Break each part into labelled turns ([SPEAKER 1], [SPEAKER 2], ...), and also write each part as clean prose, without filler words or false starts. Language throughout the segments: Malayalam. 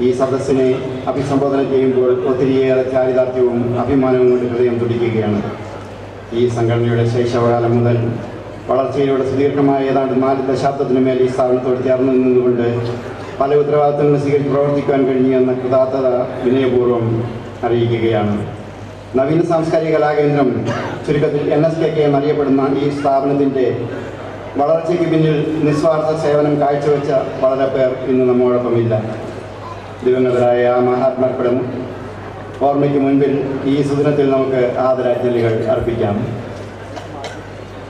[SPEAKER 1] ഈ സദസ്സിനെ അഭിസംബോധന ചെയ്യുമ്പോൾ ഒത്തിരിയേറെ ചാരിതാർത്ഥ്യവും അഭിമാനവും കൊണ്ട് ഹൃദയം തുടിക്കുകയാണ്. ഈ സംഘടനയുടെ ശൈശവകാലം മുതൽ വളർച്ചയിലൂടെ സുദീർഘമായ ഏതാണ്ട് 4 ദശാബ്ദത്തിനു മേൽ ഈ സ്ഥാപനത്തോട് ചേർന്ന് നിന്നുകൊണ്ട് പല ഉത്തരവാദിത്തങ്ങളും സ്വീകരിച്ച് പ്രവർത്തിക്കാൻ കഴിഞ്ഞുവെന്ന കൃതാർത്ഥത വിനയപൂർവ്വം അറിയിക്കുകയാണ്. നവീന സാംസ്കാരിക കലാകേന്ദ്രം, ചുരുക്കത്തിൽ NSKK എന്നറിയപ്പെടുന്ന ഈ സ്ഥാപനത്തിൻ്റെ വളർച്ചയ്ക്ക് പിന്നിൽ നിസ്വാർത്ഥ സേവനം കാഴ്ചവെച്ച വളരെ പേർ ഇന്ന് നമ്മോടൊപ്പമില്ല. ദിവംഗതരായ ആ മഹാത്മാക്കളുടെ ഓർമ്മയ്ക്ക് മുൻപിൽ ഈ സുദിനത്തിൽ നമുക്ക് ആദരാഞ്ജലികൾ അർപ്പിക്കാം.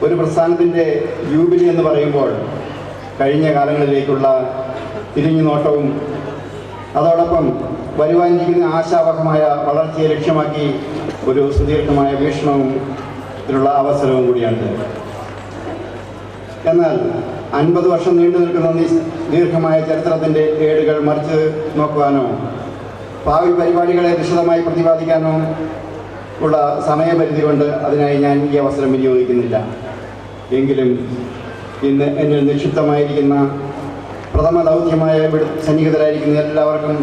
[SPEAKER 1] ഒരു പ്രസ്ഥാനത്തിൻ്റെ ജൂബിലി എന്ന് പറയുമ്പോൾ കഴിഞ്ഞ കാലങ്ങളിലേക്കുള്ള തിരിഞ്ഞുനോട്ടവും അതോടൊപ്പം വരുവാനിരിക്കുന്ന ആശാവഹമായ വളർച്ചയെ ലക്ഷ്യമാക്കി ഒരു സുദീർഘമായ വീക്ഷണവും ഇതിനുള്ള അവസരവും കൂടിയാണ്. എന്നാൽ 50 വർഷം നീണ്ടു നിൽക്കുന്ന ദീർഘമായ ചരിത്രത്തിൻ്റെ ഏടുകൾ മറിച്ച് നോക്കുവാനോ ഭാവി പരിപാടികളെ വിശദമായി പ്രതിപാദിക്കാനോ ഉള്ള സമയപരിധി കൊണ്ട് അതിനായി ഞാൻ ഈ അവസരം വിനിയോഗിക്കുന്നില്ല. എങ്കിലും ഇന്ന് എന്നിൽ നിക്ഷിപ്തമായിരിക്കുന്ന പ്രഥമ ദൗത്യമായ സന്നിഹിതരായിരിക്കുന്ന എല്ലാവർക്കും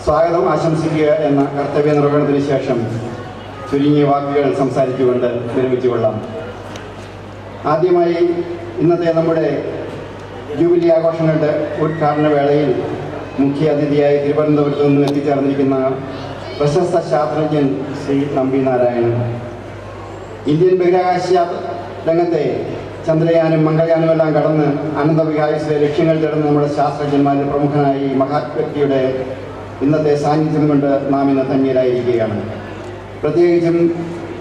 [SPEAKER 1] സ്വാഗതം ആശംസിക്കുക എന്ന കർത്തവ്യ നിർവഹണത്തിന് ശേഷം ചുരുങ്ങിയ വാക്കുകൾ സംസാരിച്ചുകൊണ്ട് വിരമിച്ചു കൊള്ളാം. ആദ്യമായി ഇന്നത്തെ നമ്മുടെ ജൂബിലി ആഘോഷങ്ങളുടെ ഉദ്ഘാടന വേളയിൽ മുഖ്യ അതിഥിയായി തിരുവനന്തപുരത്ത് നിന്നും എത്തിച്ചേർന്നിരിക്കുന്ന പ്രശസ്ത ശാസ്ത്രജ്ഞൻ ശ്രീ നമ്പി നാരായണൻ. ഇന്ത്യൻ ബഹിരാകാശ രംഗത്തെ ചന്ദ്രയാനും മംഗളയാനും എല്ലാം കടന്ന് അനന്തവികായസിലെ ലക്ഷ്യങ്ങൾ തേടുന്ന നമ്മുടെ ശാസ്ത്രജ്ഞന്മാരിൽ പ്രമുഖനായ ഈ മഹത് വ്യക്തിയുടെ ഇന്നത്തെ സാന്നിധ്യം കൊണ്ട് നാം ഇന്ന് ധന്യരായിരിക്കുകയാണ്. പ്രത്യേകിച്ചും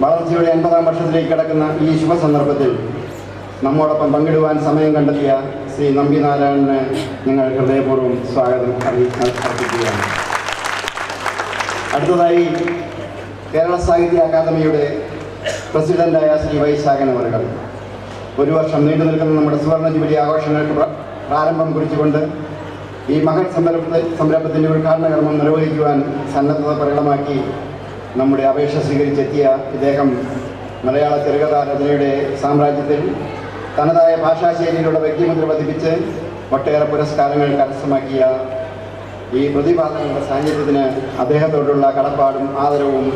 [SPEAKER 1] വളർച്ചയുടെ 50-ാം വർഷത്തിലേക്ക് കിടക്കുന്ന ഈ ശുഭസന്ദർഭത്തിൽ നമ്മോടൊപ്പം പങ്കിടുവാൻ സമയം കണ്ടെത്തിയ ശ്രീ നമ്പി നാരായണന് ഞങ്ങൾ ഹൃദയപൂർവ്വം സ്വാഗതം അർപ്പിക്കുകയാണ്. അടുത്തതായി കേരള സാഹിത്യ അക്കാദമിയുടെ പ്രസിഡന്റായ ശ്രീ വൈശാഖൻ അവർകൾ ഒരു വർഷം നീണ്ടു നിൽക്കുന്ന നമ്മുടെ സുവർണ ജൂബിലി ആഘോഷങ്ങൾക്ക് പ്രാരംഭം കുറിച്ചുകൊണ്ട് ഈ മഹത് സംരംഭത്തിൻ്റെ ഉദ്ഘാടന കർമ്മം നിർവഹിക്കുവാൻ സന്നദ്ധത പ്രകടമാക്കി നമ്മുടെ അപേക്ഷ സ്വീകരിച്ചെത്തിയ ഇദ്ദേഹം മലയാള ചെറുകഥാ രചനയുടെ സാമ്രാജ്യത്തിൽ തനതായ ഭാഷാശൈലിയിലൂടെ വ്യക്തിമുദ്ര പതിപ്പിച്ച് ഒട്ടേറെ പുരസ്കാരങ്ങൾ കരസ്ഥമാക്കിയ ഈ പ്രതിഭാസങ്ങളുടെ സാന്നിധ്യത്തിന് അദ്ദേഹത്തോടുള്ള കടപ്പാടും ആദരവും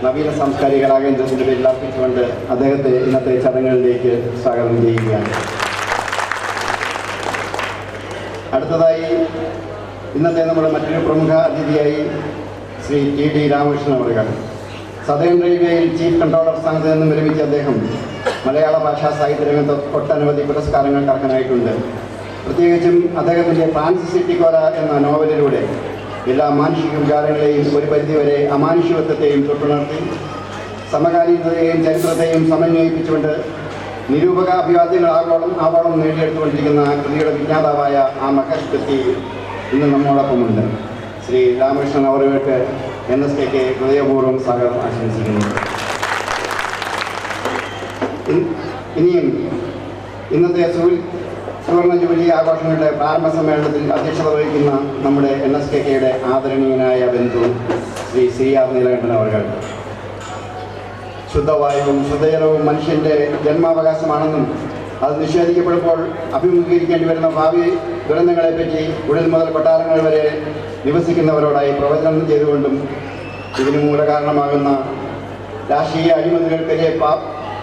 [SPEAKER 1] നവീന സാംസ്കാരിക കലാകേന്ദ്രത്തിൻ്റെ പേരിൽ അർപ്പിച്ചുകൊണ്ട് അദ്ദേഹത്തെ ഇന്നത്തെ ചടങ്ങുകളിലേക്ക് സ്വാഗതം ചെയ്യുകയാണ്. അടുത്തതായി ഇന്നത്തെ നമ്മുടെ മറ്റൊരു പ്രമുഖ അതിഥിയായി ശ്രീ TD രാമകൃഷ്ണൻ അവർകൾ. സദേൺ റെയിൽവേയിൽ ചീഫ് കൺട്രോളർ സ്ഥാനത്ത് നിന്നും വിരമിച്ച അദ്ദേഹം മലയാള ഭാഷാ സാഹിത്യ രംഗത്ത് ഒട്ടനവധി പുരസ്കാരങ്ങൾക്ക് അർഹനായിട്ടുണ്ട്. പ്രത്യേകിച്ചും അദ്ദേഹത്തിൻ്റെ ഫ്രാൻസിസ് ടിക്കോര എന്ന നോവലിലൂടെ എല്ലാ മാനുഷിക വിചാരങ്ങളെയും ഒരു പരിധിവരെ അമാനുഷികത്വത്തെയും തൊട്ടുണർത്തി സമകാലീനതയെയും ചരിത്രത്തെയും സമന്വയിപ്പിച്ചുകൊണ്ട് നിരൂപക അഭിവാദ്യങ്ങൾ ആവോളം നേടിയെടുത്തുകൊണ്ടിരിക്കുന്ന കൃതിയുടെ വിജ്ഞാതാവായ ആ മഹത് വ്യക്തി ഇന്ന് നമ്മോടൊപ്പമുണ്ട്. ശ്രീ രാമകൃഷ്ണൻ അവർക്ക് NSKK ഹൃദയപൂർവ്വം സ്വാഗതം ആശംസിക്കുന്നു. ഇനിയും ഇന്നത്തെ സുവർണ ജൂബിലി ആഘോഷങ്ങളുടെ പ്രാരംഭ സമ്മേളനത്തിൽ അധ്യക്ഷത വഹിക്കുന്ന നമ്മുടെ NSKKയുടെ ആദരണീയനായ ബന്ധു ശ്രീ CR നീലകണ്ഠൻ അവർ. ശുദ്ധവായുവും ശുദ്ധജലവും മനുഷ്യൻ്റെ ജന്മാവകാശമാണെന്നും അത് നിഷേധിക്കപ്പെടുമ്പോൾ അഭിമുഖീകരിക്കേണ്ടി വരുന്ന ഭാവി ദുരന്തങ്ങളെപ്പറ്റി ഉടൽ മുതൽ കൊട്ടാരങ്ങൾ വരെ നിവസിക്കുന്നവരോടായി പ്രവചനം ചെയ്തുകൊണ്ടും ഇതിന് മൂലകാരണമാകുന്ന രാഷ്ട്രീയ അഴിമതികൾക്കെതിരെ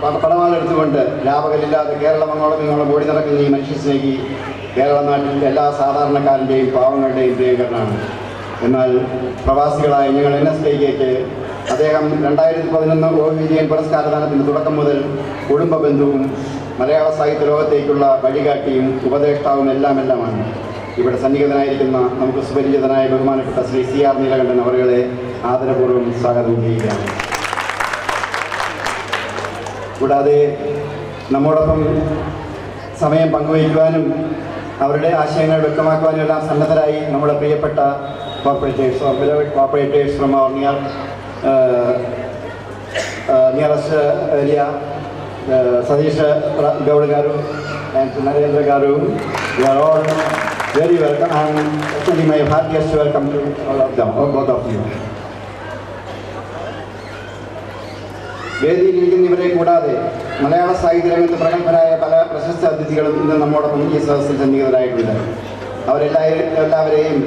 [SPEAKER 1] പടവാളെടുത്തുകൊണ്ട് ലാഭകലില്ലാതെ കേരളം അങ്ങോളം ഇങ്ങോളം ഓടി നടക്കുന്ന ഈ മനുഷ്യസ്നേഹി കേരള നാട്ടിൽ എല്ലാ സാധാരണക്കാരൻ്റെയും പാവങ്ങളുടെയും പ്രിയങ്കരനാണ്. എന്നാൽ പ്രവാസികളായ ഞങ്ങൾ NSKKക്ക് അദ്ദേഹം 2011 OV വിജയൻ പുരസ്കാരദാനത്തിൻ്റെ തുടക്കം മുതൽ കുടുംബ ബന്ധുവും മലയാള സാഹിത്യ ലോകത്തേക്കുള്ള വഴികാട്ടിയും ഉപദേഷ്ടാവും എല്ലാമാണ്. ഇവിടെ സന്നിഹിതനായിരിക്കുന്ന നമുക്ക് സുപരിചിതനായ ബഹുമാനപ്പെട്ട ശ്രീ CR നീലകണ്ഠൻ അവരെ ആദരപൂർവ്വം സ്വാഗതം ചെയ്യുകയാണ്. കൂടാതെ നമ്മോടൊപ്പം സമയം പങ്കുവയ്ക്കുവാനും അവരുടെ ആശയങ്ങൾ വ്യക്തമാക്കുവാനും എല്ലാം സന്നദ്ധരായി നമ്മുടെ പ്രിയപ്പെട്ട corporators from our nearest area Satish Goud garu and Narendra garu, you are all very welcome and actually my heartiest welcome to all of them, or both of you. വേദിയിലിരിക്കുന്ന ഇവരെ കൂടാതെ മലയാള സാഹിത്യ രംഗത്ത് പ്രഗത്ഭരായ പല പ്രശസ്ത അതിഥികളും ഇന്ന് നമ്മോടൊപ്പം ഈ സദസ്സിൽ സന്നിഹിതരായിട്ടുണ്ട്. അവരെല്ലാവരെയും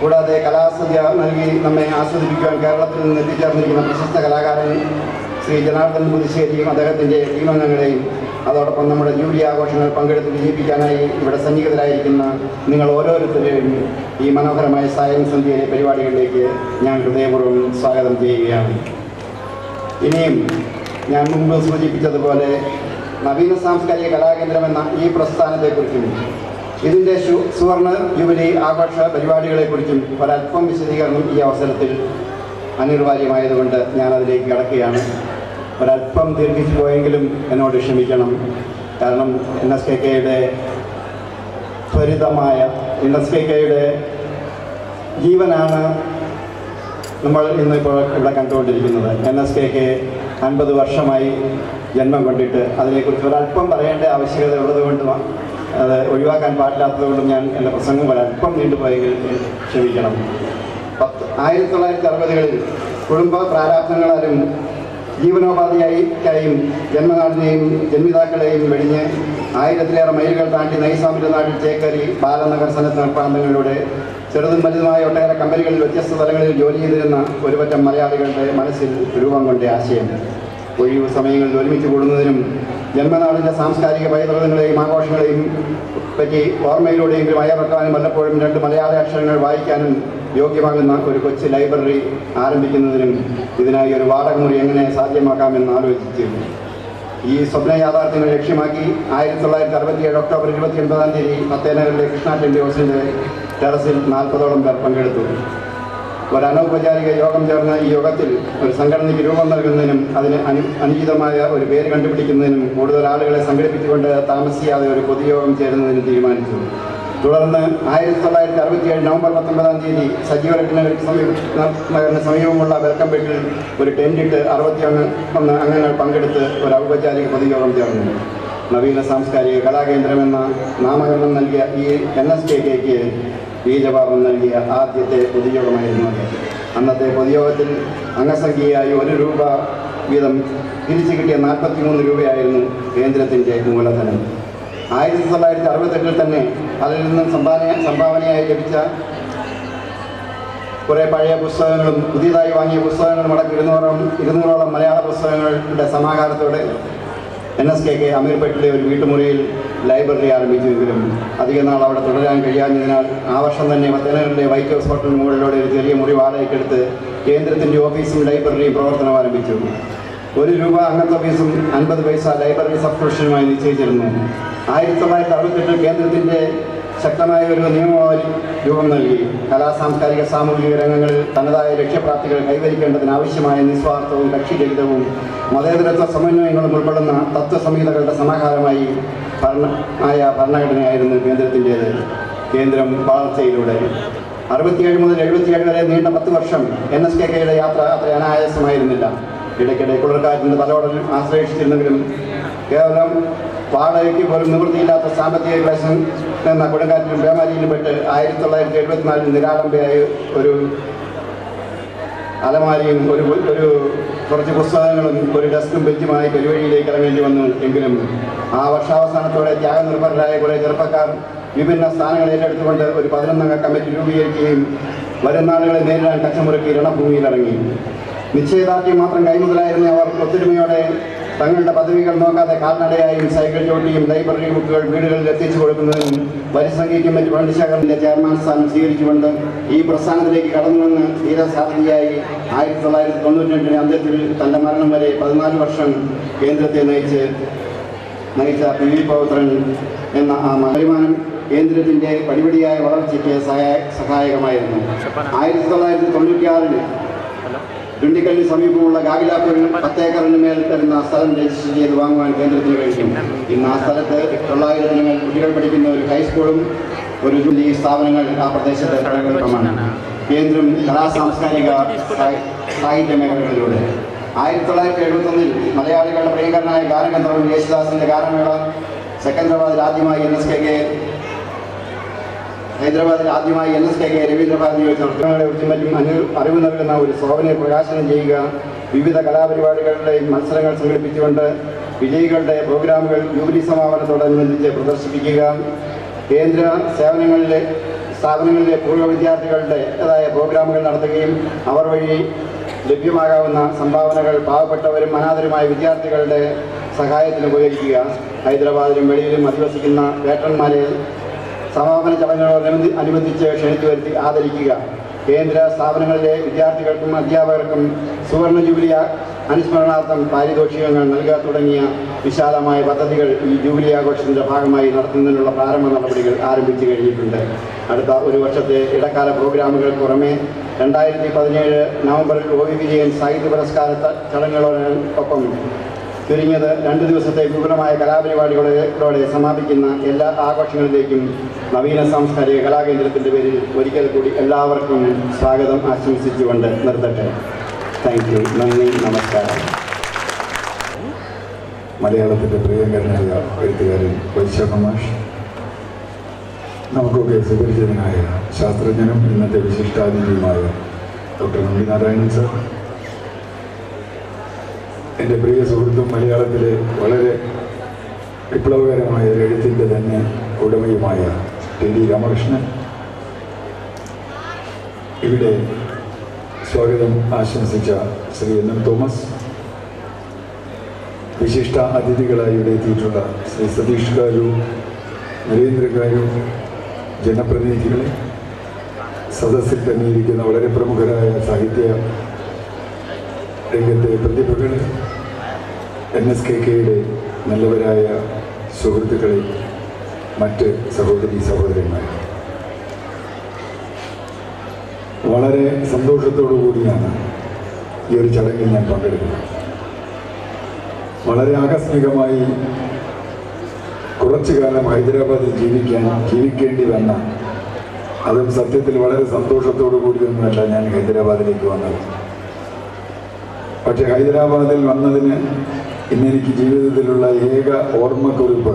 [SPEAKER 1] കൂടാതെ കലാസദ്യ നൽകി നമ്മെ ആസ്വദിപ്പിക്കുവാൻ കേരളത്തിൽ നിന്ന് എത്തിച്ചേർന്നിരിക്കുന്ന പ്രശസ്ത കലാകാരൻ ശ്രീ ജനാർദ്ദൻ പുതുശ്ശേരിയും അദ്ദേഹത്തിൻ്റെ ടീമംഗങ്ങളെയും അതോടൊപ്പം നമ്മുടെ ജൂബിലി ആഘോഷങ്ങൾ പങ്കെടുത്ത് വിജയിപ്പിക്കാനായി ഇവിടെ സന്നിഹിതരായിരിക്കുന്ന നിങ്ങൾ ഓരോരുത്തരെയും ഈ മനോഹരമായ സായം സന്ധ്യയിലെ പരിപാടികളിലേക്ക് ഞാൻ ഹൃദയപൂർവ്വം സ്വാഗതം ചെയ്യുകയാണ്. ഇനിയും ഞാൻ മുമ്പ് സൂചിപ്പിച്ചതുപോലെ നവീന സാംസ്കാരിക കലാകേന്ദ്രം എന്ന ഈ പ്രസ്ഥാനത്തെക്കുറിച്ചും ഇതിൻ്റെ സുവർണ ജൂബിലി ആഘോഷ പരിപാടികളെക്കുറിച്ചും ഒരല്പം വിശദീകരണം ഈ അവസരത്തിൽ അനിവാര്യമായതുകൊണ്ട് ഞാനതിലേക്ക് കടക്കുകയാണ്. ഒരല്പം ദീർഘിച്ചു പോയെങ്കിലും എന്നോട് ക്ഷമിക്കണം. കാരണം NSKKയുടെ ത്വരിതമായ NSKKയുടെ ജീവനാണ് നമ്മൾ ഇന്നിപ്പോൾ ഇവിടെ കണ്ടുകൊണ്ടിരിക്കുന്നത്. NSKK 50 വർഷമായി ജന്മം കൊണ്ടിട്ട് അതിനെക്കുറിച്ച് ഒരല്പം പറയേണ്ട ആവശ്യകത ഉള്ളതുകൊണ്ടും അത് ഒഴിവാക്കാൻ പാടില്ലാത്തതുകൊണ്ടും ഞാൻ എൻ്റെ പ്രസംഗം ഒരല്പം നീണ്ടുപോയെങ്കിൽ ക്ഷമിക്കണം. 1960-കളിൽ കുടുംബ പ്രാരാബ്ധങ്ങളാലും ജീവനോപാധിയായും ജന്മനാടിനെയും ജന്മിതാക്കളെയും വെടിഞ്ഞ് 1000-ലേറെ മൈലുകൾ താണ്ടി നൈസാമിൻ്റെ ചേക്കരി ബാലനഗർ സന്നദ്ധ പ്രാന്തങ്ങളിലൂടെ ചെറുതും വലുതുമായ ഒട്ടേറെ കമ്പനികളിൽ വ്യത്യസ്ത തലങ്ങളിൽ ജോലി ചെയ്തിരുന്ന ഒരുപറ്റം മലയാളികളുടെ മനസ്സിൽ രൂപം കൊണ്ട ആശയം ഒഴിവു സമയങ്ങളിൽ ഒരുമിച്ച് കൂടുന്നതിനും ജന്മനാടിൻ്റെ സാംസ്കാരിക പൈതൃകങ്ങളെയും ആഘോഷങ്ങളെയും പറ്റി ഓർമ്മയിലൂടെയെങ്കിലും അയവെക്കാനും വല്ലപ്പോഴും 2 മലയാള അക്ഷരങ്ങൾ വായിക്കാനും യോഗ്യമാകുന്ന ഒരു കൊച്ചു ലൈബ്രറി ആരംഭിക്കുന്നതിനും ഇതിനായി ഒരു വാടകമുറി എങ്ങനെ സാധ്യമാക്കാമെന്ന് ആലോചിച്ചു. ഈ സ്വപ്ന യാഥാർത്ഥ്യങ്ങൾ ലക്ഷ്യമാക്കി 1967 ഒക്ടോബർ 29-ാം തീയതി ഫത്തേനഗറിലെ കൃഷ്ണ ടെൻ്റ് ഹൗസിൻ്റെ ടെറസിൽ 40ഓളം പേർ പങ്കെടുത്തു. ഒരു അനൗപചാരിക യോഗം ചേർന്ന ഈ യോഗത്തിൽ ഒരു സംഘടനയ്ക്ക് രൂപം നൽകുന്നതിനും അതിന് അനുചിതമായ ഒരു പേര് കണ്ടുപിടിക്കുന്നതിനും കൂടുതൽ ആളുകളെ സംഘടിപ്പിച്ചുകൊണ്ട് താമസിയാതെ ഒരു പൊതുയോഗം ചേരുന്നതിന് തീരുമാനിച്ചു. തുടർന്ന് 1967 നവംബർ 19-ാം തീയതി സജീവ നഗറിന് സമീപമുള്ള വെൽക്കം ബെഡിൽ ഒരു ടെൻറ്റിട്ട് 61 അംഗങ്ങൾ പങ്കെടുത്ത് ഒരു ഔപചാരിക പൊതുയോഗം ചേർന്നു. നവീന സാംസ്കാരിക കലാകേന്ദ്രമെന്ന നാമകരണം നൽകിയ ഈ NSKKയ്ക്ക് ബീജഭാവം നൽകിയ ആദ്യത്തെ പൊതുയോഗമായിരുന്നു അത്. അന്നത്തെ പൊതുയോഗത്തിൽ അംഗസംഖ്യയായി 1 രൂപ വീതം തിരിച്ചു കിട്ടിയ 43 രൂപയായിരുന്നു കേന്ദ്രത്തിൻ്റെ മൂലധനം. 1968-ൽ തന്നെ അതിൽ നിന്നും സംഭാവനയായി ലഭിച്ച കുറേ പഴയ പുസ്തകങ്ങളും പുതിയതായി വാങ്ങിയ പുസ്തകങ്ങളും അടക്കം 200ഓളം മലയാള പുസ്തകങ്ങളുടെ സമാഹാരത്തോടെ NSKK അമീർപേട്ടിലെ ഒരു വീട്ടുമുറിയിൽ ലൈബ്രറി ആരംഭിച്ചുവെങ്കിലും അധിക നാൾ അവിടെ തുടരാൻ കഴിയാഞ്ഞതിനാൽ ആ വർഷം തന്നെ ഫത്തേനഗറിലെ വൈറ്റ് ഹൗസ് ഹോട്ടലിന് മുകളിലൂടെ ഒരു ചെറിയ മുറി വാടകയ്ക്കെടുത്ത് കേന്ദ്രത്തിൻ്റെ ഓഫീസും ലൈബ്രറിയും പ്രവർത്തനം ആരംഭിച്ചു. 1 രൂപ അംഗത്വ ഫീസും 50 പൈസ ലൈബ്രറി സബ്സ്ക്രിപ്ഷനുമായി നിശ്ചയിച്ചിരുന്നു. 1968-ൽ കേന്ദ്രത്തിൻ്റെ ശക്തമായ ഒരു നിയമവാദി രൂപം നൽകി. സാംസ്കാരിക സാമൂഹിക രംഗങ്ങളിൽ തനതായ ലക്ഷ്യപ്രാപ്തികൾ കൈവരിക്കേണ്ടതിനാവശ്യമായ നിസ്വാർത്ഥവും കക്ഷിരഹിതവും മതേതരത്വ സമന്വയങ്ങളും ഉൾപ്പെടുന്ന തത്വസംഹിതകളുടെ സമാഹാരമായി ഭരണഘടനയായിരുന്നു കേന്ദ്രത്തിൻ്റേത്. കേന്ദ്രം വളർച്ചയിലൂടെ 67 മുതൽ 77 വരെ നീണ്ട 10 വർഷം NSKKയുടെ യാത്ര അത്ര അനായാസമായിരുന്നില്ല. ഇടയ്ക്കിടെ കുളിർക്കാറ്റിൻ്റെ തലോടൽ ആശ്രയിച്ചിരുന്നെങ്കിലും കേവലം വാടകയ്ക്ക് പോലും നിവൃത്തിയില്ലാത്ത സാമ്പത്തിക ക്ലേശം എന്ന കൊടുങ്കാറ്റിലും പേമാരിയിലും പെട്ട് 1974 നിരാലംബയായ ഒരു അലമാരിയും കുറച്ച് പുസ്തകങ്ങളും ഒരു ഡെസ്കും ബെഞ്ചുമായി പെരുവഴിയിലേക്ക് ഇറങ്ങേണ്ടി വന്നു. എങ്കിലും ആ വർഷാവസാനത്തോടെ ത്യാഗനിർഭരരായ കുറേ ചെറുപ്പക്കാർ വിഭിന്ന സ്ഥാനങ്ങൾ ഏറ്റെടുത്തുകൊണ്ട് ഒരു 11-അംഗ കമ്മിറ്റി രൂപീകരിക്കുകയും വരുന്ന ആളുകളെ നേരിടാൻ കച്ചമുറുക്കി രണഭൂമിയിലിറങ്ങി. നിശ്ചയദാർഢ്യം മാത്രം കൈമുതലായിരുന്ന അവർ ഒത്തൊരുമയോടെ തങ്ങളുടെ പദവികൾ നോക്കാതെ കാൽനടയായും സൈക്കിൾ ചോട്ടിയും ലൈബ്രറി ബുക്കുകൾ വീടുകളിൽ എത്തിച്ചു കൊടുക്കുന്നതിനും പരിസംഘി കമ്മിറ്റി ഫണ്ട് ശേഖരൻ്റെ ചെയർമാൻ സ്ഥാനം സ്വീകരിച്ചുകൊണ്ട് ഈ പ്രസ്ഥാനത്തിലേക്ക് കടന്നുവന്ന് ധീരസാരഥിയായി 1992 അന്ത്യത്തിൽ തൻ്റെ മരണം വരെ 14 വർഷം കേന്ദ്രത്തെ നയിച്ച PV പൗത്രൻ എന്ന ആ വരുമാനം കേന്ദ്രത്തിൻ്റെ പടിപടിയായ വളർച്ചയ്ക്ക് സഹായകമായിരുന്നു. 1996-ൽ ദുണ്ടിക്കലിന് സമീപമുള്ള ഗാഗിലാപൂരിൽ 10 ഏക്കറിന് മേൽ തരുന്ന സ്ഥലം രജിസ്റ്റർ ചെയ്ത് വാങ്ങുവാൻ കേന്ദ്രത്തിന് കഴിയും. ഇന്ന് ആ സ്ഥലത്ത് 900-ന് മേൽ കുട്ടികൾ പഠിക്കുന്ന ഒരു ഹൈസ്കൂളും ഒരു ജോലി സ്ഥാപനങ്ങൾ ആ പ്രദേശത്ത് പ്രകടമാണ്. കേന്ദ്രം സാംസ്കാരിക സാഹിത്യ മേഖലകളിലൂടെ 1971-ൽ മലയാളികളുടെ പ്രിയങ്കരനായ ഗാനഗന്ധർവൻ യേശുദാസിൻ്റെ ഗാനമേള ഹൈദരാബാദിൽ ആദ്യമായി NSKK രവീന്ദ്രഭാരതി മറ്റും അറിവ് നൽകുന്ന ഒരു ശോഭനയെ പ്രകാശനം ചെയ്യുക, വിവിധ കലാപരിപാടികളുടെയും മത്സരങ്ങൾ സംഘടിപ്പിച്ചുകൊണ്ട് വിജയികളുടെ പ്രോഗ്രാമുകൾ ജൂബിലി സമാപനത്തോടനുബന്ധിച്ച് പ്രദർശിപ്പിക്കുക, കേന്ദ്ര സ്ഥാപനങ്ങളിലെ പൂർവ്വ വിദ്യാർത്ഥികളുടേതായ പ്രോഗ്രാമുകൾ നടത്തുകയും അവർ വഴി ലഭ്യമാകാവുന്ന സംഭാവനകൾ പാവപ്പെട്ടവരും അനാഥരുമായ വിദ്യാർത്ഥികളുടെ സഹായത്തിന് ഉപയോഗിക്കുക. ഹൈദരാബാദിലും വെളിയിലും അധിവസിക്കുന്ന വേട്ടന്മാരെ സമാപന ചടങ്ങുകളോടനുബന്ധിച്ച് ക്ഷണിച്ചു വരുത്തി ആദരിക്കുക. കേന്ദ്ര സ്ഥാപനങ്ങളിലെ വിദ്യാർത്ഥികൾക്കും അധ്യാപകർക്കും സുവർണ ജൂബിലി അനുസ്മരണാർത്ഥം പാരിതോഷികങ്ങൾ നൽകുക തുടങ്ങിയ വിശാലമായ പദ്ധതികൾ ഈ ജൂബിലി ആഘോഷത്തിൻ്റെ ഭാഗമായി നടത്തുന്നതിനുള്ള പ്രാരംഭ നടപടികൾ ആരംഭിച്ചു കഴിഞ്ഞിട്ടുണ്ട്. അടുത്ത ഒരു വർഷത്തെ ഇടക്കാല പ്രോഗ്രാമുകൾക്ക് പുറമെ 2017 നവംബറിൽ OV വിജയൻ സാഹിത്യ പുരസ്കാര ചടങ്ങുകളോടൊപ്പം ചുരുങ്ങിയത് 2 ദിവസത്തെ വിപുലമായ കലാപരിപാടികളോടെ സമാപിക്കുന്ന എല്ലാ ആഘോഷങ്ങളിലേക്കും നവീന സാംസ്കാരിക കലാകേന്ദ്രത്തിൻ്റെ പേരിൽ ഒരിക്കൽ കൂടി എല്ലാവർക്കും സ്വാഗതം ആശംസിച്ചുകൊണ്ട് നിർത്തട്ടെ. Thank you. നന്ദി, നമസ്കാരം.
[SPEAKER 2] മലയാളത്തിൻ്റെ പ്രിയങ്കരനായ എഴുത്തുകാരൻ വൈശാഖ മാഷ്, നമുക്കൊക്കെ സുപരിചിതനായ ശാസ്ത്രജ്ഞനും ഇന്നത്തെ വിശിഷ്ടാതിഥിയുമായ ഡോക്ടർ നമ്പി നാരായണൻ സർ, എൻ്റെ പ്രിയ സുഹൃത്തും മലയാളത്തിലെ വളരെ വിപ്ലവകരമായ എഴുത്തിൻ്റെ തന്നെ ഉടമയുമായ TD രാമകൃഷ്ണൻ, ഇവിടെ സ്വാഗതം ആശംസിച്ച ശ്രീ NM തോമസ്, വിശിഷ്ട അതിഥികളായി ഇവിടെ എത്തിയിട്ടുള്ള ശ്രീ സതീഷ് കാരു, നരേന്ദ്ര കാരു, ജനപ്രതിനിധികളെ, സദസ്സിൽ തന്നെ ഇരിക്കുന്ന വളരെ പ്രമുഖരായ സാഹിത്യ രംഗത്തെ പ്രതിഭകൾ, NSKKയുടെ നല്ലവരായ സുഹൃത്തുക്കളെ, മറ്റ് സഹോദരി സഹോദരന്മാർ, വളരെ സന്തോഷത്തോടു കൂടിയാണ് ഈ ഒരു ചടങ്ങിൽ ഞാൻ പങ്കെടുക്കുന്നത്. വളരെ ആകസ്മികമായി കുറച്ചു കാലം ഹൈദരാബാദിൽ ജീവിക്കേണ്ടി വന്ന, അതും സത്യത്തിൽ വളരെ സന്തോഷത്തോടു കൂടിയൊന്നുമല്ല ഞാൻ ഹൈദരാബാദിലേക്ക് വന്നത്. പക്ഷെ ഹൈദരാബാദിൽ വന്നതിന് ഇന്നെനിക്ക് ജീവിതത്തിലുള്ള ഏക ഓർമ്മക്കുറിപ്പ്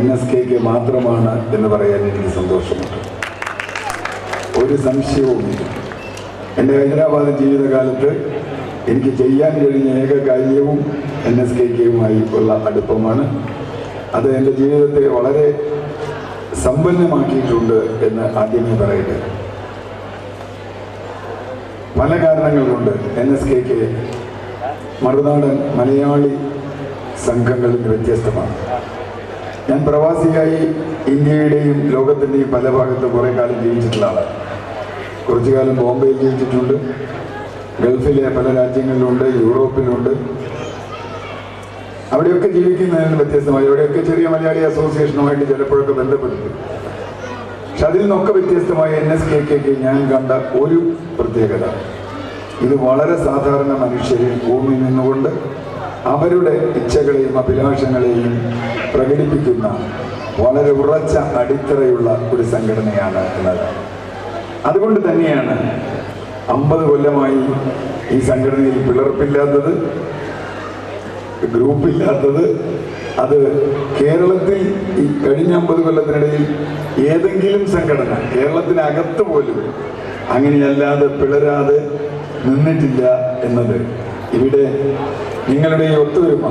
[SPEAKER 2] NSKK മാത്രമാണ് എന്ന് പറയാൻ എനിക്ക് സന്തോഷമുണ്ട്. ഒരു സംശയവുമില്ല. എൻ്റെ ഹൈദരാബാദ് ജീവിതകാലത്ത് എനിക്ക് ചെയ്യാൻ കഴിഞ്ഞ ഏക കാര്യവും NSKKയുമായി ഉള്ള അടുപ്പമാണ്. അത് എൻ്റെ ജീവിതത്തെ വളരെ സമ്പന്നമാക്കിയിട്ടുണ്ട് എന്ന് ആദ്യമേ പറയട്ടെ. പല കാരണങ്ങൾ കൊണ്ട് NSKK മറുനാടൻ മലയാളി സംഘങ്ങളിൽ നിന്ന് വ്യത്യസ്തമാണ്. ഞാൻ പ്രവാസിയായി ഇന്ത്യയുടെയും ലോകത്തിൻ്റെയും പല ഭാഗത്ത് കുറേ കാലം ജീവിച്ചിട്ടുള്ള ആളാണ്. കുറച്ചു കാലം ബോംബെയിൽ ജീവിച്ചിട്ടുണ്ട്, ഗൾഫിലെ പല രാജ്യങ്ങളിലുണ്ട്, യൂറോപ്പിലുണ്ട്. അവിടെയൊക്കെ ജീവിക്കുന്നതിന് വ്യത്യസ്തമായി അവിടെയൊക്കെ ചെറിയ മലയാളി അസോസിയേഷനുമായിട്ട് ചിലപ്പോഴൊക്കെ ബന്ധപ്പെട്ടിട്ടുണ്ട്. പക്ഷെ അതിൽ നിന്നൊക്കെ വ്യത്യസ്തമായി NSKKക്ക് ഞാൻ കണ്ട ഒരു പ്രത്യേകത, ഇത് വളരെ സാധാരണ മനുഷ്യരിൽ ഭൂമിയിൽ നിന്നുകൊണ്ട് അവരുടെ ഇച്ഛകളെയും അഭിലാഷങ്ങളെയും പ്രകടിപ്പിക്കുന്ന വളരെ ഉറച്ച അടിത്തറയുള്ള ഒരു സംഘടനയാണ് എന്നതാണ്. അതുകൊണ്ട് തന്നെയാണ് 50 കൊല്ലമായി ഈ സംഘടനയിൽ പിളർപ്പില്ലാത്തത്, ഗ്രൂപ്പില്ലാത്തത്. അത് കേരളത്തിൽ ഈ കഴിഞ്ഞ 50 കൊല്ലത്തിനിടയിൽ ഏതെങ്കിലും സംഘടന കേരളത്തിനകത്ത് പോലും അങ്ങനെയല്ലാതെ പിളരാതെ നിന്നിട്ടില്ല എന്നത് ഇവിടെ നിങ്ങളുടെ ഈ ഒത്തൊരുമ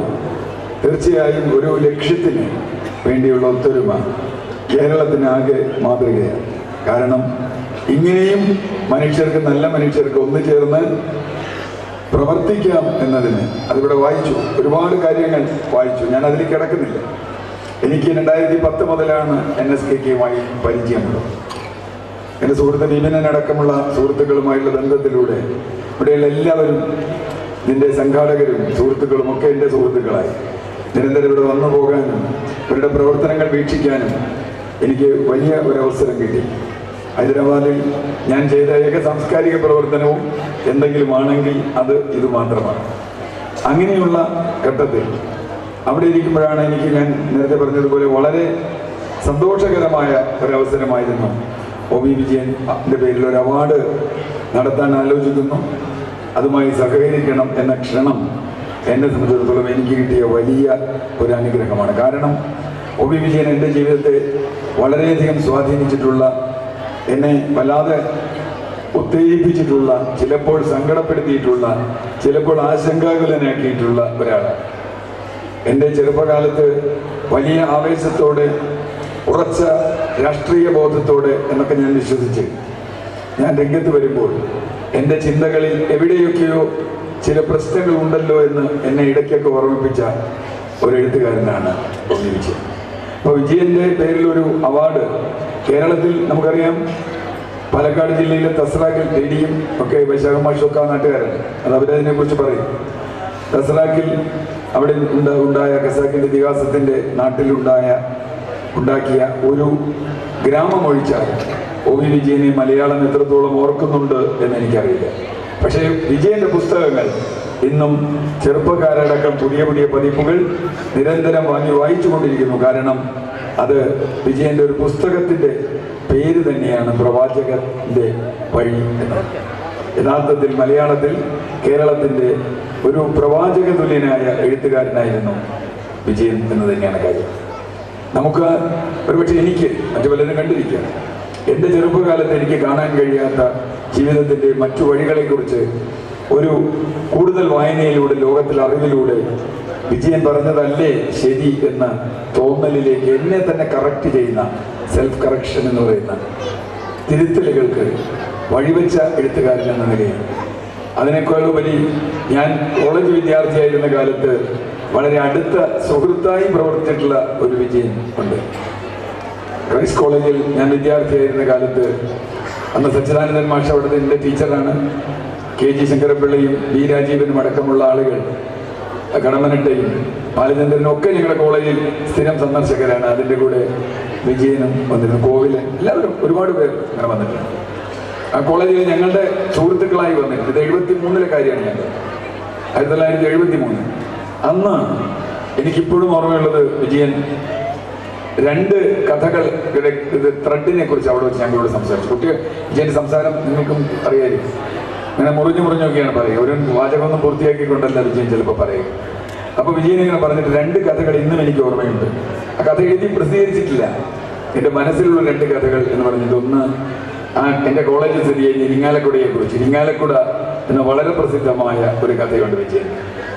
[SPEAKER 2] തീർച്ചയായും ഒരു ലക്ഷ്യത്തിന് വേണ്ടിയുള്ള ഒത്തൊരുമ കേരളത്തിനാകെ മാതൃകയാണ്. കാരണം ഇങ്ങനെയും മനുഷ്യർക്ക്, നല്ല മനുഷ്യർക്ക് ഒന്നു ചേർന്ന് പ്രവർത്തിക്കാം എന്നതിന് അതിവിടെ വായിച്ചു, ഒരുപാട് കാര്യങ്ങൾ വായിച്ചു. ഞാൻ അതിൽ കിടക്കുന്നില്ല. എനിക്ക് 2010 മുതലാണ് NSKKയുമായി പരിചയമുള്ളത്. എൻ്റെ സുഹൃത്ത് വിപിനടക്കമുള്ള സുഹൃത്തുക്കളുമായുള്ള ബന്ധത്തിലൂടെ ഇവിടെയുള്ള എല്ലാവരും, ഇതിൻ്റെ സംഘാടകരും സുഹൃത്തുക്കളും ഒക്കെ എൻ്റെ സുഹൃത്തുക്കളായി. നിരന്തരം ഇവിടെ വന്നു പോകാനും ഇവരുടെ പ്രവർത്തനങ്ങൾ വീക്ഷിക്കാനും എനിക്ക് വലിയ ഒരു അവസരം കിട്ടി. ഹൈദരാബാദിൽ ഞാൻ ചെയ്ത ഏക സാംസ്കാരിക പ്രവർത്തനവും എന്തെങ്കിലും ആണെങ്കിൽ അത് ഇത് മാത്രമാണ്. അങ്ങനെയുള്ള ഘട്ടത്തിൽ അവിടെ ഇരിക്കുമ്പോഴാണ് എനിക്ക്, ഞാൻ നേരത്തെ പറഞ്ഞതുപോലെ, വളരെ സന്തോഷകരമായ ഒരവസരമായിരുന്നു OV വിജയൻ്റെ പേരിൽ ഒരു അവാർഡ് നടത്താൻ ആലോചിക്കുന്നു, അതുമായി സഹകരിക്കണം എന്ന ക്ഷണം എന്നെ സംബന്ധിച്ചിടത്തോളം എനിക്ക് കിട്ടിയ വലിയ ഒരു അനുഗ്രഹമാണ്. കാരണം OV വിജയൻ എൻ്റെ ജീവിതത്തെ വളരെയധികം സ്വാധീനിച്ചിട്ടുള്ള, എന്നെ വല്ലാതെ ഉത്തേജിപ്പിച്ചിട്ടുള്ള, ചിലപ്പോൾ സങ്കടപ്പെടുത്തിയിട്ടുള്ള, ചിലപ്പോൾ ആശങ്കാകുലനാക്കിയിട്ടുള്ള ഒരാളാണ്. എൻ്റെ ചെറുപ്പകാലത്ത് വലിയ ആവേശത്തോടെ ഉറച്ച രാഷ്ട്രീയ ബോധത്തോടെ എന്നൊക്കെ ഞാൻ വിശ്വസിച്ച് ഞാൻ രംഗത്ത് വരുമ്പോൾ എൻ്റെ ചിന്തകളിൽ എവിടെയൊക്കെയോ ചില പ്രശ്നങ്ങൾ ഉണ്ടല്ലോ എന്ന് എന്നെ ഇടയ്ക്കൊക്കെ ഓർമ്മിപ്പിച്ച ഒരു എഴുത്തുകാരനാണ് വിജയൻ. അപ്പോൾ വിജയൻ്റെ പേരിൽ ഒരു അവാർഡ് കേരളത്തിൽ നമുക്കറിയാം, പാലക്കാട് ജില്ലയിലെ തസ്രാക്കിൽ ലേഡിയും ഒക്കെ വൈശാഖമാഷൊക്കെ നാട്ടുകാരാണ്. അത് അവരതിനെ കുറിച്ച് പറയും. തസ്രാക്കിൽ അവിടെ ഉണ്ടായ ഖസാക്കിൻ്റെ ഇതിഹാസത്തിൻ്റെ ഉണ്ടാക്കിയ ഒരു ഗ്രാമം ഒഴിച്ചാൽ ഒ വി വിജയനെ മലയാളം എത്രത്തോളം ഓർക്കുന്നുണ്ട് എന്ന് എനിക്കറിയില്ല. പക്ഷേ വിജയൻ്റെ പുസ്തകങ്ങൾ ഇന്നും ചെറുപ്പക്കാരടക്കം പുതിയ പുതിയ പതിപ്പുകൾ നിരന്തരം വായിച്ചു കൊണ്ടിരിക്കുന്നു. കാരണം അത് വിജയൻ്റെ ഒരു പുസ്തകത്തിൻ്റെ പേര് തന്നെയാണ് പ്രവാചകന്റെ വഴി എന്ന്. യഥാർത്ഥത്തിൽ മലയാളത്തിൽ കേരളത്തിൻ്റെ ഒരു പ്രവാചക തുല്യനായ എഴുത്തുകാരനായിരുന്നു വിജയൻ എന്ന് തന്നെയാണ് കാര്യം. നമുക്ക് ഒരുപക്ഷെ എനിക്ക് മറ്റു പലരും കണ്ടിരിക്കുക, എൻ്റെ ചെറുപ്പകാലത്ത് എനിക്ക് കാണാൻ കഴിയാത്ത ജീവിതത്തിൻ്റെ മറ്റു വഴികളെക്കുറിച്ച് ഒരു കൂടുതൽ വായനയിലൂടെ, ലോകത്തിൽ അറിവിലൂടെ വിജയൻ പറഞ്ഞതല്ലേ ശരി എന്ന തോന്നലിലേക്ക് എന്നെ തന്നെ കറക്റ്റ് ചെയ്യുന്ന സെൽഫ് കറക്ഷൻ എന്ന് പറയുന്ന തിരുത്തലുകൾക്ക് വഴിവെച്ച എഴുത്തുകാരൻ എന്ന നിലയിൽ അതിനേക്കാളുപരി ഞാൻ കോളേജ് വിദ്യാർത്ഥിയായിരുന്ന കാലത്ത് വളരെ അടുത്ത സുഹൃത്തായി പ്രവർത്തിച്ചിട്ടുള്ള ഒരു വിജയൻ ഉണ്ട്. ക്രൈസ്റ്റ് കോളേജിൽ ഞാൻ വിദ്യാർത്ഥിയായിരുന്ന കാലത്ത് അന്ന് സച്ചിദാനന്ദൻ മാഷ് അവിടുത്തെ എൻ്റെ ടീച്ചറാണ്. KG ശങ്കരപ്പിള്ളയും B രാജീവനും അടക്കമുള്ള ആളുകൾ, കടമ്മനിട്ടയും ബാലചന്ദ്രനും ഒക്കെ ഞങ്ങളുടെ കോളേജിൽ സ്ഥിരം സന്ദർശകരാണ്. അതിൻ്റെ കൂടെ വിജയനും വന്നിരുന്നു, കോവിലൻ, എല്ലാവരും ഒരുപാട് പേർ അങ്ങനെ വന്നിട്ടുണ്ട്. ആ കോളേജിൽ ഞങ്ങളുടെ സുഹൃത്തുക്കളായി വന്നിട്ടുണ്ട്. ഇത് 73 കാര്യമാണ് ഞാൻ, 1973. അന്ന് എനിക്കിപ്പോഴും ഓർമ്മയുള്ളത് വിജയൻ 2 കഥകൾ ത്രെഡിനെ കുറിച്ച് അവിടെ വെച്ച് ഞങ്ങളോട് സംസാരിച്ചു. കുട്ടികൾ വിജയൻ്റെ സംസാരം നിങ്ങൾക്കും അറിയാമായിരിക്കും. അങ്ങനെ മുറിഞ്ഞൊക്കെയാണ് പറയുക, ഒരു വാചകമൊന്നും പൂർത്തിയാക്കിക്കൊണ്ടല്ല വിജയൻ ചിലപ്പോൾ പറയുക. അപ്പോൾ വിജയൻ ഇങ്ങനെ പറഞ്ഞിട്ട് 2 കഥകൾ ഇന്നും എനിക്ക് ഓർമ്മയുണ്ട്. ആ കഥ എഴുതി പ്രസിദ്ധീകരിച്ചിട്ടില്ല, എൻ്റെ മനസ്സിലുള്ള 2 കഥകൾ എന്ന് പറഞ്ഞിട്ട്, ഒന്ന് എൻ്റെ കോളേജിൽ സ്ഥിതി ചെയ്യുന്ന ഇരിങ്ങാലക്കുടയെ കുറിച്ച്. ഇരിങ്ങാലക്കുട എന്ന വളരെ പ്രസിദ്ധമായ ഒരു കഥയുണ്ട് വിജയൻ,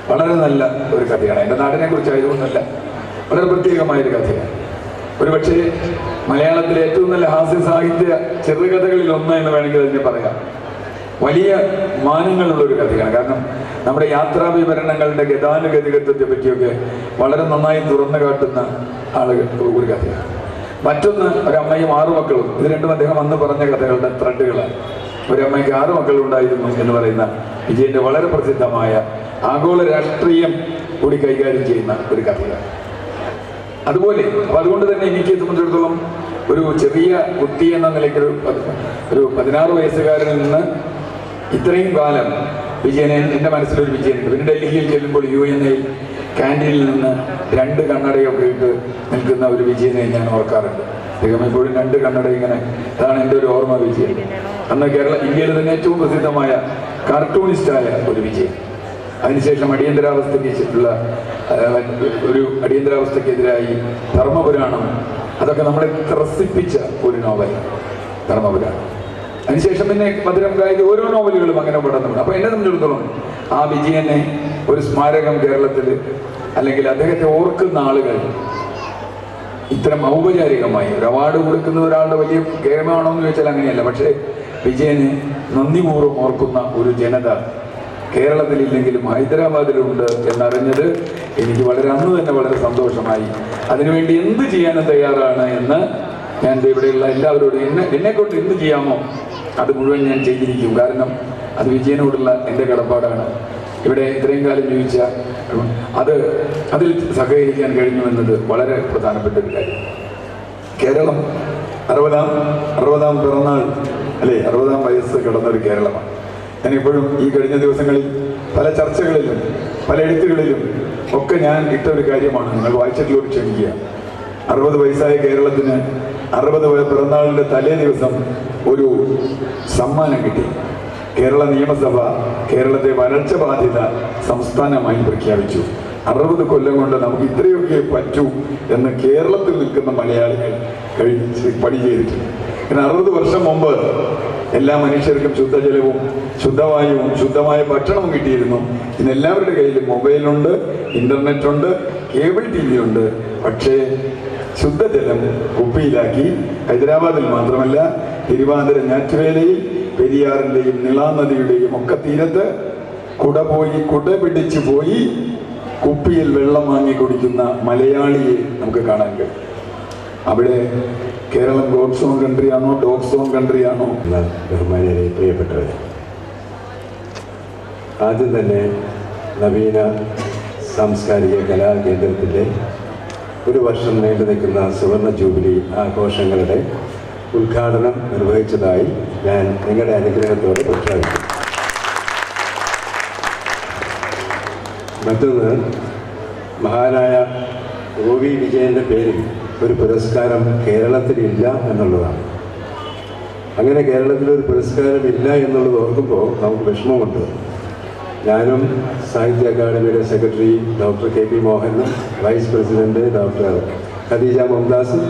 [SPEAKER 2] വളരെ നല്ല ഒരു കഥയാണ്. എൻ്റെ നാടിനെ കുറിച്ച് ആയതുകൊണ്ടല്ല, വളരെ പ്രത്യേകമായൊരു കഥയാണ്. ഒരുപക്ഷെ മലയാളത്തിലെ ഏറ്റവും നല്ല ഹാസ്യ സാഹിത്യ ചെറുകഥകളിൽ ഒന്ന് എന്ന് വേണമെങ്കിൽ അതിനെ പറയാം. വലിയ മാനങ്ങളുള്ള ഒരു കഥയാണ്. കാരണം നമ്മുടെ യാത്രാ വിവരണങ്ങളുടെ ഗതാനുഗതികത്വത്തെ പറ്റിയൊക്കെ വളരെ നന്നായി തുറന്നു കാട്ടുന്ന ആളുകൾ ഒരു കഥയാണ്. മറ്റൊന്ന് ഒരമ്മയും 6 മക്കളും. ഇത് രണ്ടും അദ്ദേഹം അന്ന് പറഞ്ഞ കഥകളുടെ ത്രെഡുകളാണ്. ഒരമ്മയ്ക്ക് 6 മക്കളുണ്ടായിരുന്നു എന്ന് പറയുന്ന വിജയന്റെ വളരെ പ്രസിദ്ധമായ ആഗോള രാഷ്ട്രീയം കൂടി കൈകാര്യം ചെയ്യുന്ന ഒരു കഥയാണ്. അതുപോലെ അതുകൊണ്ട് തന്നെ എനിക്ക് സംബന്ധിച്ചിടത്തോളം ഒരു ചെറിയ കുട്ടി എന്ന നിലയ്ക്ക് ഒരു 16 വയസ്സുകാരനിൽ നിന്ന് ഇത്രയും കാലം വിജയനെ എൻ്റെ മനസ്സിലൊരു വിജയനുണ്ട്. പിന്നെ ഡൽഹിയിൽ ചെല്ലുമ്പോൾ UNA ക്യാൻറ്റീനിൽ നിന്ന് 2 കണ്ണടയൊക്കെ ഇട്ട് നിൽക്കുന്ന ഒരു വിജയനെ ഞാൻ ഓർക്കാറുണ്ട്. അദ്ദേഹം എപ്പോഴും 2 കണ്ണട ഇങ്ങനെ, അതാണ് എൻ്റെ ഒരു ഓർമ്മ വിജയൻ. അന്ന് ഇന്ത്യയിൽ തന്നെ ഏറ്റവും പ്രസിദ്ധമായ കാർട്ടൂണിസ്റ്റായ ഒരു വിജയൻ. അതിനുശേഷം അടിയന്തരാവസ്ഥക്കെതിരായി ധർമ്മപുരാണം, അതൊക്കെ നമ്മളെ ത്രസിപ്പിച്ച ഒരു നോവൽ ധർമ്മപുരാണം. അതിനുശേഷം പിന്നെ മധുരം കായിക ഓരോ നോവലുകളും അങ്ങനെ പടർന്നുണ്ട്. അപ്പോൾ എന്നെ സംബന്ധിച്ചിടത്തോളം ആ വിജയനെ ഒരു സ്മാരകം കേരളത്തിൽ, അല്ലെങ്കിൽ അദ്ദേഹത്തെ ഓർക്കുന്ന ആളുകൾ ഇത്തരം ഔപചാരികമായി ഒരു അവാർഡ് കൊടുക്കുന്ന ഒരാളുടെ വലിയ കേമമാണോ എന്ന് ചോദിച്ചാൽ അങ്ങനെയല്ല. പക്ഷേ വിജയനെ നന്ദിപൂർവ്വം ഓർക്കുന്ന ഒരു ജനത കേരളത്തിലില്ലെങ്കിലും ഹൈദരാബാദിലുണ്ട് എന്നറിഞ്ഞത് എനിക്ക് അന്ന് തന്നെ വളരെ സന്തോഷമായി. അതിനുവേണ്ടി എന്ത് ചെയ്യാനും തയ്യാറാണ് എന്ന് ഞാൻ ഇവിടെയുള്ള എല്ലാവരോടും എന്നെക്കൊണ്ട് എന്ത് ചെയ്യാമോ അത് മുഴുവൻ ഞാൻ ചെയ്തിരിക്കും. കാരണം അത് വിജയനോടുള്ള എൻ്റെ കടപ്പാടാണ്. ഇവിടെ ഇത്രയും കാലം ജീവിച്ച അതിൽ സഹകരിക്കാൻ കഴിഞ്ഞു എന്നത് വളരെ പ്രധാനപ്പെട്ട ഒരു കാര്യം. കേരളം 60ാം പിറന്നാൾ, അല്ലേ, 60ാം വയസ്സ് കടന്നൊരു കേരളമാണ്. ഞാനിപ്പോഴും ഈ കഴിഞ്ഞ ദിവസങ്ങളിൽ പല ചർച്ചകളിലും പല എഴുത്തുകളിലും ഒക്കെ ഞാൻ ഇട്ട ഒരു കാര്യമാണ്, നിങ്ങൾ വായിച്ചിട്ടുള്ളവർ ക്ഷമിക്കുക. 60 വയസ്സായ കേരളത്തിന് 60 പിറന്നാളിൻ്റെ തലേ ദിവസം ഒരു സമ്മാനം കിട്ടി. കേരള നിയമസഭ കേരളത്തെ വരൾച്ച ബാധിത സംസ്ഥാനമായി പ്രഖ്യാപിച്ചു. 60 കൊല്ലം കൊണ്ട് നമുക്ക് ഇത്രയൊക്കെ പറ്റൂ എന്ന് കേരളത്തിൽ നിൽക്കുന്ന മലയാളികൾ പണി ചെയ്തിട്ടുണ്ട്. പിന്നെ 60 വർഷം മുമ്പ് എല്ലാ മനുഷ്യർക്കും ശുദ്ധജലവും ശുദ്ധവായുവും ശുദ്ധമായ ഭക്ഷണവും കിട്ടിയിരുന്നു. ഇന്ന് എല്ലാവരുടെ കയ്യിലും മൊബൈലുണ്ട്, ഇന്റർനെറ്റ് ഉണ്ട്, കേബിൾ TV ഉണ്ട്. പക്ഷേ ശുദ്ധജലം കുപ്പിയിലാക്കി ഹൈദരാബാദിൽ മാത്രമല്ല തിരുവാതിര ഞാറ്റുവേലയിൽ പെരിയാറിൻ്റെയും നിളാനദിയുടെയും ഒക്കെ തീരത്ത് കുട പിടിച്ചു പോയി കുപ്പിയിൽ വെള്ളം വാങ്ങി കുടിക്കുന്ന മലയാളിയെ നമുക്ക് കാണാൻ കഴിയും. അവിടെ കേരളം ഗോഡ് സോൺ കൺട്രിയാണോ ഡോഗ് സോൺ കൺട്രിയാണോ?
[SPEAKER 3] ബഹുമാന്യരെ, പ്രിയപ്പെട്ടവരെ, ആദ്യം തന്നെ നവീന സാംസ്കാരിക കലാകേന്ദ്രത്തിൻ്റെ ഒരു വർഷം നീണ്ടു നിൽക്കുന്ന സുവർണ ജൂബിലി ആഘോഷങ്ങളുടെ ഉദ്ഘാടനം നിർവഹിച്ചതായി ഞാൻ നിങ്ങളുടെ അനുഗ്രഹത്തോടെ പ്രഖ്യാപിക്കുന്നു. മറ്റൊന്ന്, മഹാനായ OV വിജയൻ്റെ പേരിൽ ഒരു പുരസ്കാരം കേരളത്തിലില്ല എന്നുള്ളതാണ്. അങ്ങനെ കേരളത്തിലൊരു പുരസ്കാരം ഇല്ല എന്നുള്ളത് ഓർക്കുമ്പോൾ നമുക്ക് വിഷമമുണ്ട്. ഞാനും സാഹിത്യ അക്കാദമിയുടെ സെക്രട്ടറി ഡോക്ടർ KP മോഹനും വൈസ് പ്രസിഡന്റ് ഡോക്ടർ ഖദീജ മുംതാസും